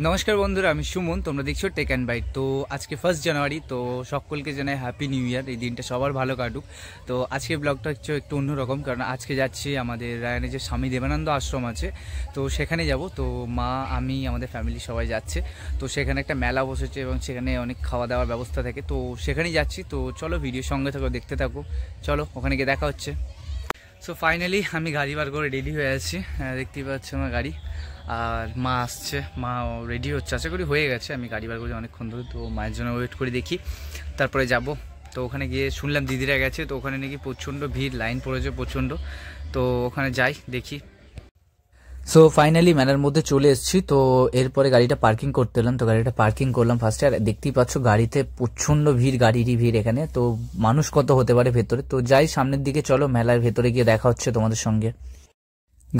নমস্কার বন্ধুরা, আমি সুমন। তোমরা দেখছো টেক অ্যান্ড বাইট। তো আজকে 1 জানুয়ারি, তো সকলকে জানাই হ্যাপি নিউ ইয়ার। এই দিনটা সবার ভালো কাটুক। তো আজকে ব্লগটা হচ্ছে একটু অন্যরকম, কারণ আজকে যাচ্ছি আমাদের রায়নের যে স্বামী দেবানন্দ আশ্রম আছে, তো সেখানে যাব। তো মা, আমি, আমাদের ফ্যামিলি সবাই যাচ্ছে। তো সেখানে একটা মেলা বসেছে এবং সেখানে অনেক খাওয়া দাওয়ার ব্যবস্থা থাকে, তো সেখানেই যাচ্ছি। তো চলো, ভিডিও সঙ্গে থাকো, দেখতে থাকো। চলো, ওখানে গিয়ে দেখা হচ্ছে। সো ফাইনালি আমি গাড়ি বার করে রেডি হয়ে আছি, দেখতেই পাচ্ছি আমার গাড়ি। আর মা আসছে, মা রেডি হচ্ছে, আশা করি হয়ে গেছে। আমি গাড়ি বার করি অনেকক্ষণ ধরে, তো মায়ের জন্য ওয়েট করে দেখি, তারপরে যাব। তো ওখানে গিয়ে শুনলাম দিদিরা গেছে, তো ওখানে নাকি প্রচণ্ড ভিড়, লাইন পড়েছে প্রচণ্ড। তো ওখানে যাই, দেখি। সো ফাইনালি মেলার মধ্যে চলে এসেছি। তো এরপরে গাড়িটা পার্কিং করতে এলাম। তো গাড়িটা পার্কিং করলাম ফার্স্টে। আর দেখতেই পাচ্ছ গাড়িতে প্রচণ্ড ভিড়, গাড়িরই ভিড় এখানে। তো মানুষ কত হতে পারে ভেতরে। তো যাই সামনের দিকে, চলো মেলার ভেতরে গিয়ে দেখা হচ্ছে তোমাদের সঙ্গে।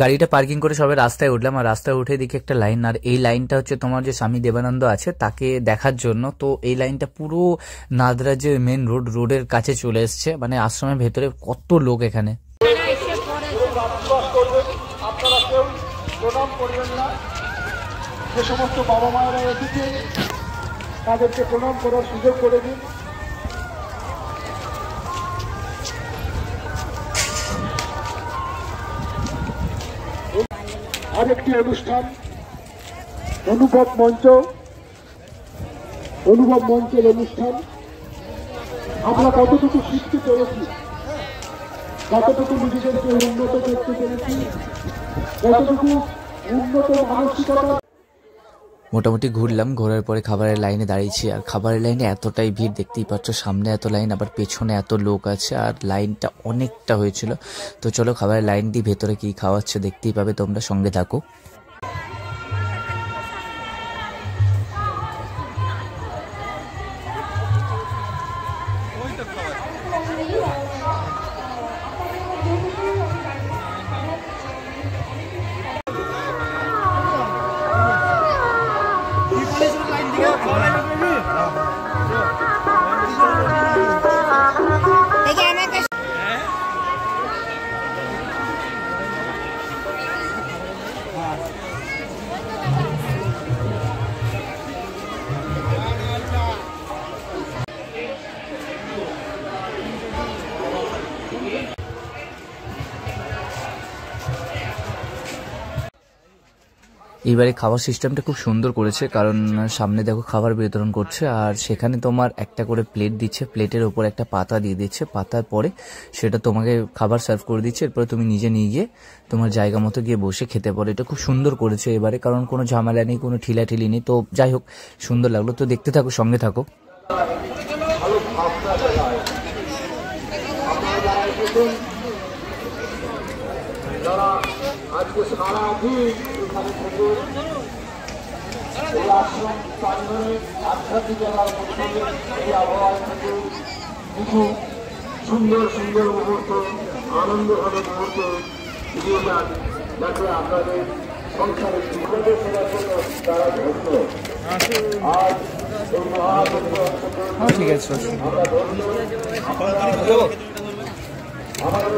গাড়িটা পার্কিং করে সবাই রাস্তায় উঠলাম। আর রাস্তায় উঠে দেখি একটা লাইন, আর এই লাইনটা হচ্ছে তোমার যে স্বামী দেবানন্দ আছে তাকে দেখার জন্য। তো এই লাইনটা পুরো নাদরা যে মেন রোডের কাছে চলে এসছে, মানে আশ্রমের ভেতরে কত লোক এখানে। আপনারা কেউ প্রণাম করবেন না। যে সমস্ত বাবা মায়েরা এসেছে তাদেরকে প্রণাম করার সুযোগ করে দিন। আরেকটি অনুষ্ঠান অনুভব মঞ্চের অনুষ্ঠান। আমরা কতটুকু শিখতে পেরেছি, কতটুকু নিজেদেরকে উন্নত করতে পেরেছি, কতটুকু উন্নত মানসিকতা। মোটামুটি ঘুরলাম, ঘোরার পরে খাবারের লাইনে দাঁড়িয়েছি। আর খাবারের লাইনে এতটাই ভিড়, দেখতেই পাচ্ছ সামনে এত লাইন, আবার পেছনে এত লোক আছে, আর লাইনটা অনেকটা হয়েছিল। তো চলো খাবারের লাইন দিয়ে ভেতরে কি খাওয়াচ্ছে দেখতেই পাবে, তোমরা সঙ্গে থাকো। এইবারে খাওয়ার সিস্টেমটা খুব সুন্দর করেছে, কারণ সামনে দেখো খাবার বিতরণ করছে, আর সেখানে তোমার একটা করে প্লেট দিচ্ছে, প্লেটের ওপর একটা পাতা দিয়ে দিচ্ছে, পাতার পরে সেটা তোমাকে খাবার সার্ভ করে দিচ্ছে। এরপরে তুমি নিজে নিয়ে গিয়ে তোমার জায়গা মতো গিয়ে বসে খেতে পারো। এটা খুব সুন্দর করেছে এবারে, কারণ কোনো ঝামেলা নেই, কোনো ঠিলাঠিলি নেই। তো যাই হোক, সুন্দর লাগলো। তো দেখতে থাকো, সঙ্গে থাকো। আজকে সারাদিন এখানে থেকে এই আশ্রম প্রাঙ্গণে আধ্যাত্মিক জেলার মধ্যে এই আবহাওয়া থেকে কিছু সুন্দর সুন্দর মুহূর্ত, আনন্দঘন মুহূর্ত ফিরিয়ে যান, যাতে আপনাদের সংসারের জীবনের সেবার জন্য তারা ধন্য। আজ এই মহাযজ্ঞ আমরা ধন্য। আমাদের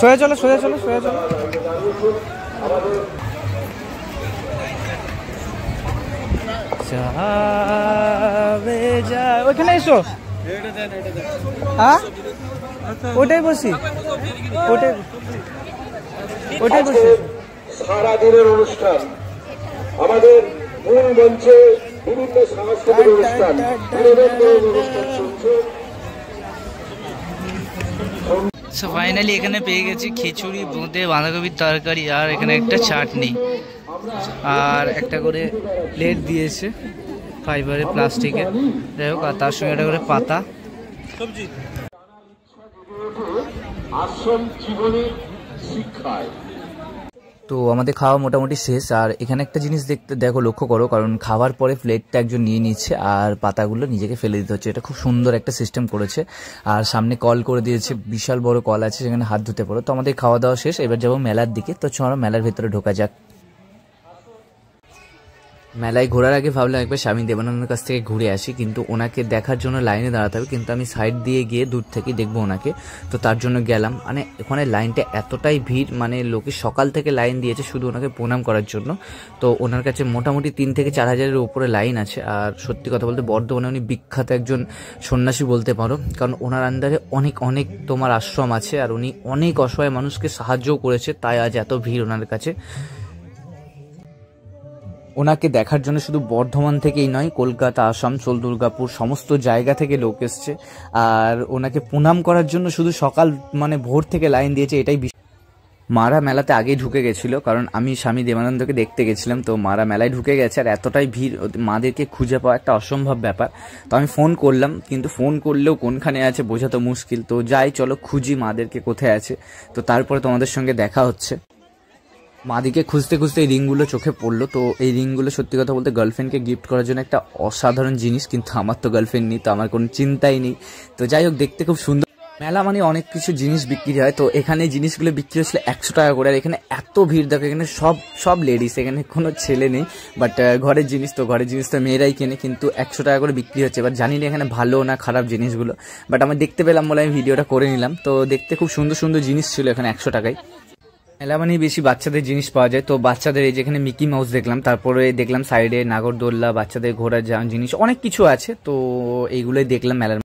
সোজা চলো, সোজা চলো, সোজা চলো। ওইখানে এসো। হ্যাঁ, ওটাই বসি, ওটাই বসি। সারাদিনের অনুষ্ঠান আমাদের মূল মঞ্চে বিভিন্ন সাংস্কৃতিক অনুষ্ঠান, অনুষ্ঠান চলছে। সো ফাইনালি এখানে পেয়ে গেছি খিচুড়ি, বোঁদে, বাঁধাকপির তরকারি, আর এখানে একটা চাটনি, আর একটা করে প্লেট দিয়েছে ফাইবারের, প্লাস্টিকের, যাই হোক। আর তার সঙ্গে একটা করে পাতা, সবজি। আশ্রম জীবনের শিক্ষায়। তো আমাদের খাওয়া মোটামুটি শেষ। আর এখানে একটা জিনিস দেখো, লক্ষ্য করো, কারণ খাওয়ার পরে প্লেটটা একজন নিয়ে নিচ্ছে আর পাতাগুলো নিজেকে ফেলে দিতে হচ্ছে। এটা খুব সুন্দর একটা সিস্টেম করেছে। আর সামনে কল করে দিয়েছে, বিশাল বড় কল আছে, সেখানে হাত ধুতে পারো। তো আমাদের খাওয়া দাওয়া শেষ, এবার যাবো মেলার দিকে। তো চলো মেলার ভেতরে ঢোকা যাক। মেলায় ঘোরার আগে ভাবলাম একবার স্বামী দেবানন্দের কাছ থেকে ঘুরে আসি, কিন্তু ওনাকে দেখার জন্য লাইনে দাঁড়াতে হবে, কিন্তু আমি সাইড দিয়ে গিয়ে দূর থেকে দেখবো ওনাকে, তো তার জন্য গেলাম। মানে ওখানে লাইনটা এতটাই ভিড়, মানে লোকে সকাল থেকে লাইন দিয়েছে শুধু ওনাকে প্রণাম করার জন্য। তো ওনার কাছে মোটামুটি 3 থেকে 4 হাজারের উপরে লাইন আছে। আর সত্যি কথা বলতে বর্ধমানে উনি বিখ্যাত একজন সন্ন্যাসী বলতে পারো, কারণ ওনার আন্ডারে অনেক তোমার আশ্রম আছে, আর উনি অনেক অসহায় মানুষকে সাহায্যও করেছে, তাই আজ এত ভিড় ওনার কাছে। ওনাকে দেখার জন্য শুধু বর্ধমান থেকেই নয়, কলকাতা, আসানসোল, দুর্গাপুর সমস্ত জায়গা থেকে লোক এসছে। আর ওনাকে প্রণাম করার জন্য শুধু সকাল মানে ভোর থেকে লাইন দিয়েছে, এটাই। মারা মেলাতে আগেই ঢুকে গেছিল, কারণ আমি স্বামী দেবানন্দকে দেখতে গেছিলাম, তো মারা মেলায় ঢুকে গেছে। আর এতটাই ভিড়, মাদেরকে খুঁজে পাওয়া একটা অসম্ভব ব্যাপার। তো আমি ফোন করলাম, কিন্তু ফোন করলেও কোনখানে আছে বোঝা তো মুশকিল। তো যাই, চলো খুঁজি মাদেরকে কোথায় আছে। তো তারপরে তোমাদের সঙ্গে দেখা হচ্ছে। মাদিকে খুঁজতে খুঁজতে এই রিংগুলো চোখে পড়লো। তো এই রিংগুলো সত্যি কথা বলতে গার্লফ্রেন্ডকে গিফট করার জন্য একটা অসাধারণ জিনিস, কিন্তু আমার তো গার্লফ্রেন্ড নেই, তো আমার কোনো চিন্তাই নেই। তো যাই হোক, দেখতে খুব সুন্দর। মেলা মানে অনেক কিছু জিনিস বিক্রি হয়, তো এখানে জিনিসগুলো বিক্রি হচ্ছিল 100 টাকা করে। আর এখানে এত ভিড় দেখো, এখানে সব লেডিস, এখানে কোনো ছেলে নেই। বাট ঘরের জিনিস তো মেয়েরাই কেনে, কিন্তু 100 টাকা করে বিক্রি হচ্ছে। এবার জানি না এখানে ভালো না খারাপ জিনিসগুলো, বাট আমি দেখতে পেলাম বলে আমি ভিডিওটা করে নিলাম। তো দেখতে খুব সুন্দর জিনিস ছিল এখানে 100 টাকায়। মেলা মানে বেশি বাচ্চাদের জিনিস পাওয়া যায়। তো বাচ্চাদের এই যেখানে মিকি মাউস দেখলাম, তারপরে দেখলাম সাইডে নাগরদোল্লা, বাচ্চাদের ঘোরার জিনিস অনেক কিছু আছে। তো এইগুলোই দেখলাম মেলার।